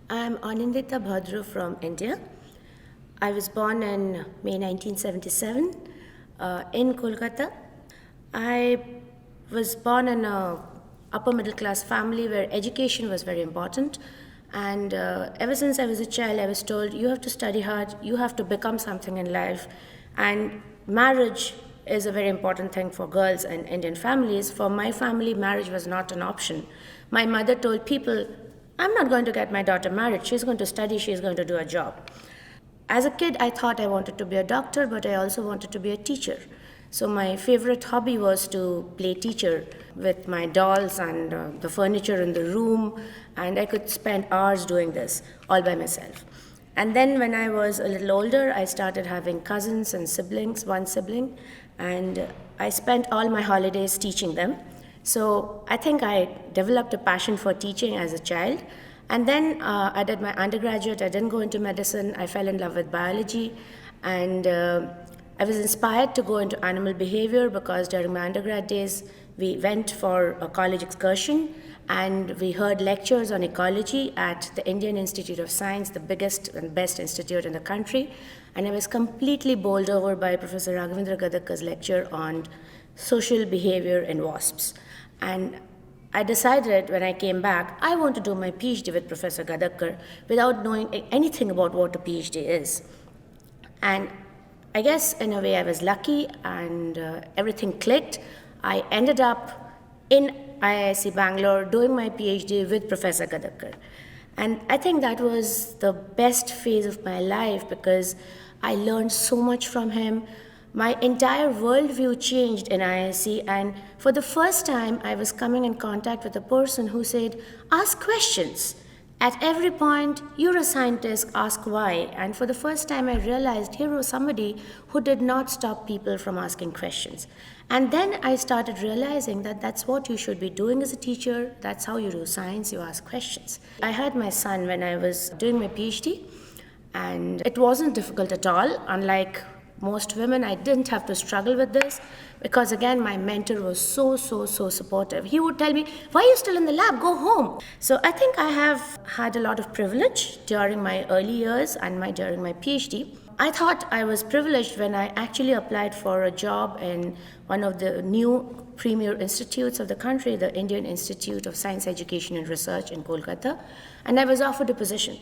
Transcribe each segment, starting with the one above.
I'm Anindita Bhadra from India. I was born in May 1977 in Kolkata. I was born in a upper middle class family where education was very important. And ever since I was a child, I was told you have to study hard, you have to become something in life. And marriage is a very important thing for girls in Indian families. For my family, marriage was not an option. My mother told people, I'm not going to get my daughter married. She's going to study, she's going to do a job. As a kid, I thought I wanted to be a doctor, but I also wanted to be a teacher. So my favorite hobby was to play teacher with my dolls and the furniture in the room, and I could spend hours doing this all by myself. And then when I was a little older, I started having cousins and siblings, one sibling, and I spent all my holidays teaching them. So I think I developed a passion for teaching as a child. And then I did my undergraduate. I didn't go into medicine. I fell in love with biology. And I was inspired to go into animal behavior because during my undergrad days, we went for a college excursion and we heard lectures on ecology at the Indian Institute of Science, the biggest and best institute in the country. And I was completely bowled over by Professor Raghavendra Gadekkar's lecture on social behavior in wasps. And I decided when I came back, I want to do my PhD with Professor Gadekkar without knowing anything about what a PhD is. And I guess in a way I was lucky and everything clicked. I ended up in IISc Bangalore doing my PhD with Professor Gadekkar. And I think that was the best phase of my life because I learned so much from him. My entire worldview changed in IISc, and for the first time, I was coming in contact with a person who said, ask questions. At every point, you're a scientist, ask why. And for the first time, I realized here was somebody who did not stop people from asking questions. And then I started realizing that that's what you should be doing as a teacher. That's how you do science, you ask questions. I had my son when I was doing my PhD, and it wasn't difficult at all, unlike most women. I didn't have to struggle with this because again my mentor was so supportive. He would tell me, why are you still in the lab, go home. So I think I have had a lot of privilege during my early years and during my PhD. I thought I was privileged when I actually applied for a job in one of the new premier institutes of the country, the Indian Institute of Science Education and Research in Kolkata, and I was offered a position.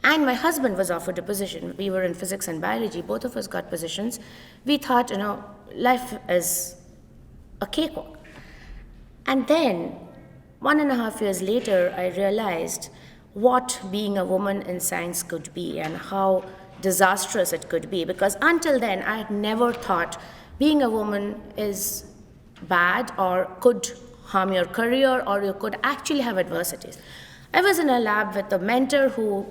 And my husband was offered a position. We were in physics and biology. Both of us got positions. We thought, life is a cakewalk. And then, 1.5 years later, I realized what being a woman in science could be and how disastrous it could be. Because until then, I had never thought being a woman is bad or could harm your career or you could actually have adversities. I was in a lab with a mentor who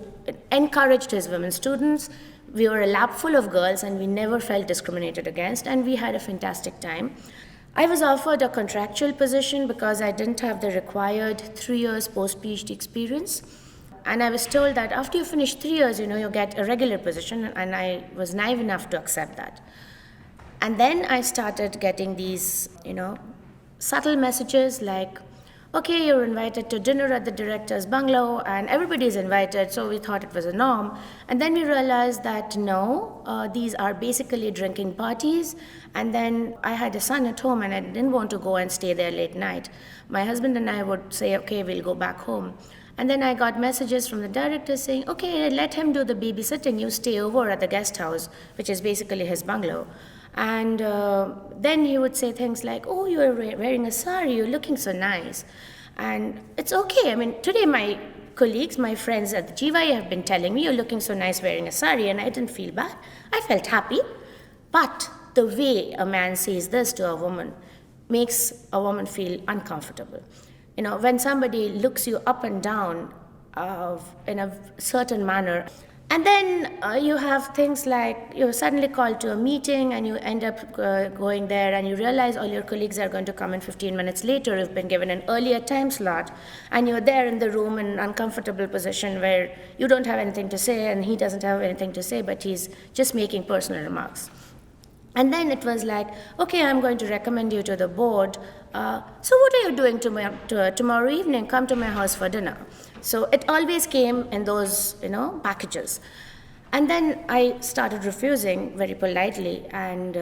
encouraged his women students. We were a lab full of girls and we never felt discriminated against and we had a fantastic time. I was offered a contractual position because I didn't have the required 3 years post-PhD experience. And I was told that after you finish 3 years, you get a regular position, and I was naive enough to accept that. And then I started getting these, subtle messages like, okay, you're invited to dinner at the director's bungalow, and everybody's invited, so we thought it was a norm. And then we realized that no, these are basically drinking parties. And then I had a son at home, and I didn't want to go and stay there late night. My husband and I would say, okay, we'll go back home. And then I got messages from the director saying, okay, let him do the babysitting, you stay over at the guest house, which is basically his bungalow. And then he would say things like, oh, you're wearing a sari, you're looking so nice. And it's okay. Today my colleagues, my friends at the GY have been telling me, you're looking so nice wearing a sari, and I didn't feel bad. I felt happy. But the way a man says this to a woman makes a woman feel uncomfortable. When somebody looks you up and down in a certain manner, and then you have things like you're suddenly called to a meeting and you end up going there and you realize all your colleagues are going to come in 15 minutes later. You've been given an earlier time slot and you're there in the room in an uncomfortable position where you don't have anything to say and he doesn't have anything to say, but he's just making personal remarks. And then it was like, okay, I'm going to recommend you to the board. So what are you doing tomorrow evening? Come to my house for dinner. So it always came in those, packages. And then I started refusing very politely, and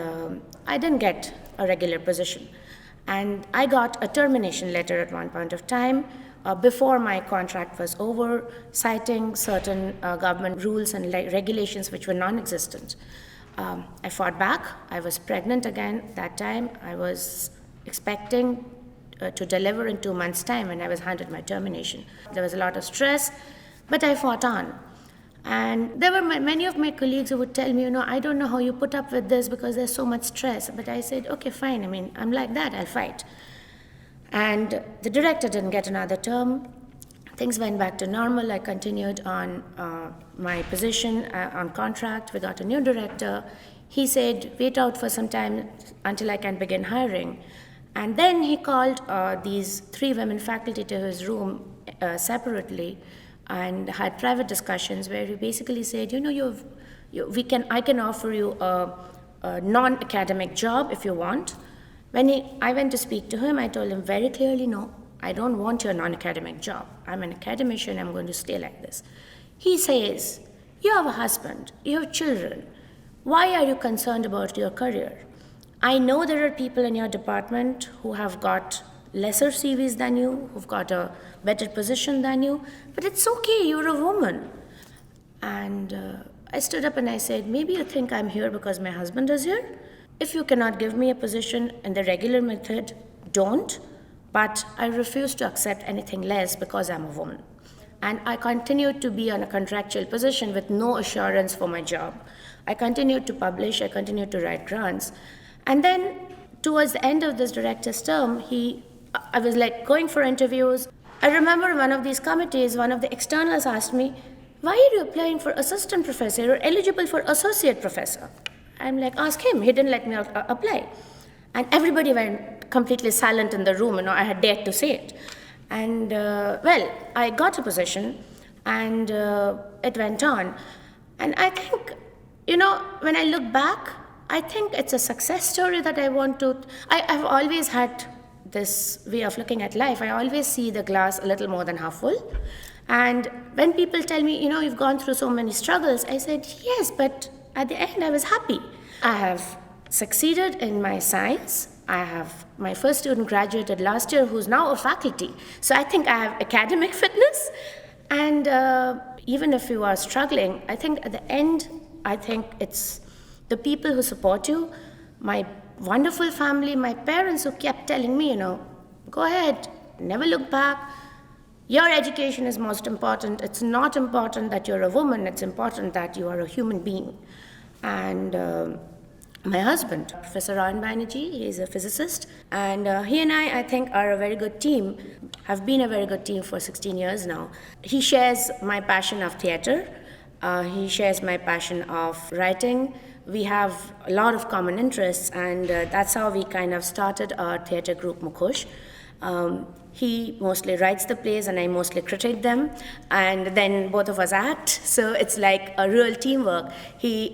I didn't get a regular position. And I got a termination letter at one point of time before my contract was over, citing certain government rules and regulations which were non existent. I fought back. I was pregnant again that time. I was expecting to deliver in 2 months' time when I was handed my termination. There was a lot of stress, but I fought on. And there were many of my colleagues who would tell me, I don't know how you put up with this because there's so much stress. But I said, okay, fine. I'm like that. I'll fight. And the director didn't get another term. Things went back to normal. I continued on my position on contract. We got a new director. He said, wait out for some time until I can begin hiring. And then he called these 3 women faculty to his room separately and had private discussions where he basically said, I can offer you a non-academic job if you want. I went to speak to him, I told him very clearly, no, I don't want your non-academic job. I'm an academician, I'm going to stay like this. He says, you have a husband, you have children. Why are you concerned about your career? I know there are people in your department who have got lesser CVs than you, who've got a better position than you, but it's okay, you're a woman. And I stood up and I said, maybe you think I'm here because my husband is here? If you cannot give me a position in the regular method, don't, but I refuse to accept anything less because I'm a woman. And I continued to be on a contractual position with no assurance for my job. I continued to publish, I continued to write grants. And then towards the end of this director's term, I was like going for interviews. I remember one of these committees, one of the externals asked me, why are you applying for assistant professor? You're eligible for associate professor. I'm like, ask him. He didn't let me apply. And everybody went completely silent in the room. I had dared to say it. And I got a position and it went on. And I think, when I look back, I think it's a success story that I've always had this way of looking at life. I always see the glass a little more than half full. And when people tell me, you've gone through so many struggles, I said, yes, but at the end I was happy. I have succeeded in my science. I have my first student graduated last year who's now a faculty. So I think I have academic fitness. And even if you are struggling, I think at the end, it's the people who support you, my wonderful family, my parents who kept telling me, go ahead, never look back. Your education is most important. It's not important that you're a woman. It's important that you are a human being. And my husband, Professor Ron Banerjee, he is a physicist. And he and I think, are a very good team, have been a very good team for 16 years now. He shares my passion of theater. He shares my passion of writing. We have a lot of common interests, and that's how we kind of started our theatre group, Mukhosh. He mostly writes the plays and I mostly critique them, and then both of us act, so it's like a real teamwork. He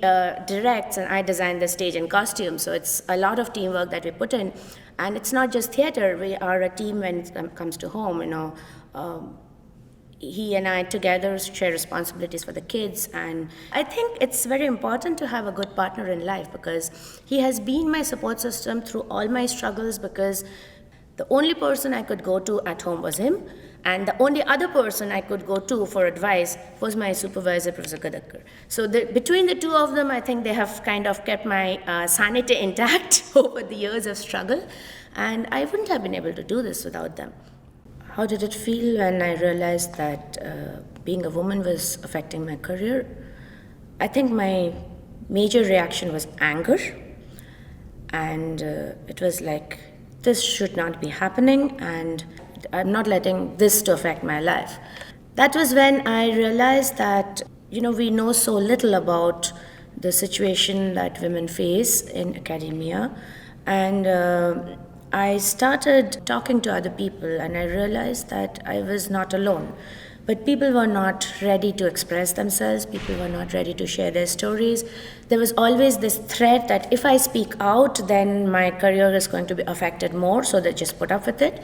directs and I design the stage and costume, so it's a lot of teamwork that we put in. And it's not just theatre, we are a team when it comes to home, he and I together share responsibilities for the kids, and I think it's very important to have a good partner in life because he has been my support system through all my struggles, because the only person I could go to at home was him, and the only other person I could go to for advice was my supervisor, Professor Gadakar. So between the two of them, I think they have kind of kept my sanity intact over the years of struggle, and I wouldn't have been able to do this without them. How did it feel when I realized that being a woman was affecting my career? I think my major reaction was anger, and it was like, this should not be happening, and I'm not letting this to affect my life. That was when I realized that, we know so little about the situation that women face in academia, and I started talking to other people, and I realized that I was not alone. But people were not ready to express themselves, people were not ready to share their stories. There was always this threat that if I speak out, then my career is going to be affected more, so they just put up with it.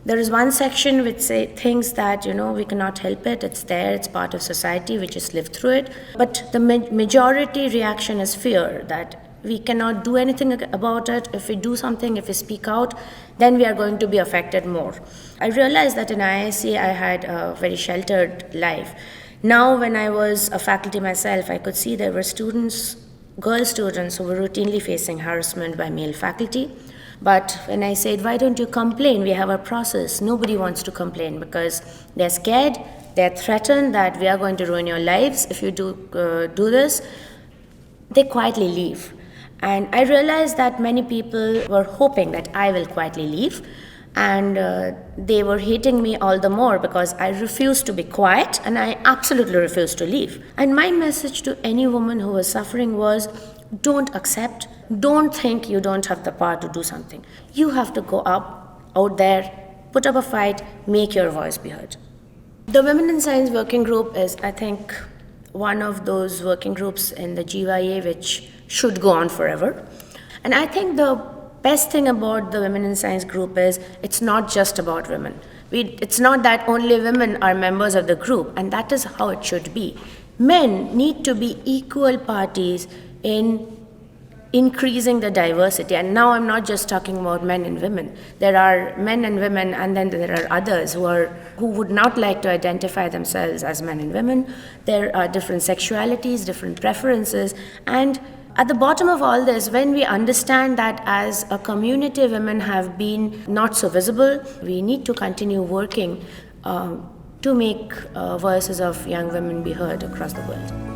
There is one section which thinks that we cannot help it. It's there. It's part of society. We just live through it. But the majority reaction is fear that we cannot do anything about it. If we do something, if we speak out, then we are going to be affected more. I realized that in IISc I had a very sheltered life. Now, when I was a faculty myself, I could see there were students, girl students, who were routinely facing harassment by male faculty. But when I said, why don't you complain? We have a process. Nobody wants to complain because they're scared, they're threatened that we are going to ruin your lives if you do this. They quietly leave. And I realized that many people were hoping that I will quietly leave. And they were hating me all the more because I refused to be quiet and I absolutely refused to leave. And my message to any woman who was suffering was, don't accept, don't think you don't have the power to do something. You have to go out there, put up a fight, make your voice be heard. The Women in Science Working Group is, I think, one of those working groups in the GYA which should go on forever. And I think the best thing about the Women in Science group is it's not just about women. It's not that only women are members of the group, and that is how it should be. Men need to be equal parties in increasing the diversity. And now I'm not just talking about men and women. There are men and women, and then there are others who would not like to identify themselves as men and women. There are different sexualities, different preferences, and at the bottom of all this, when we understand that as a community women have been not so visible, we need to continue working to make voices of young women be heard across the world.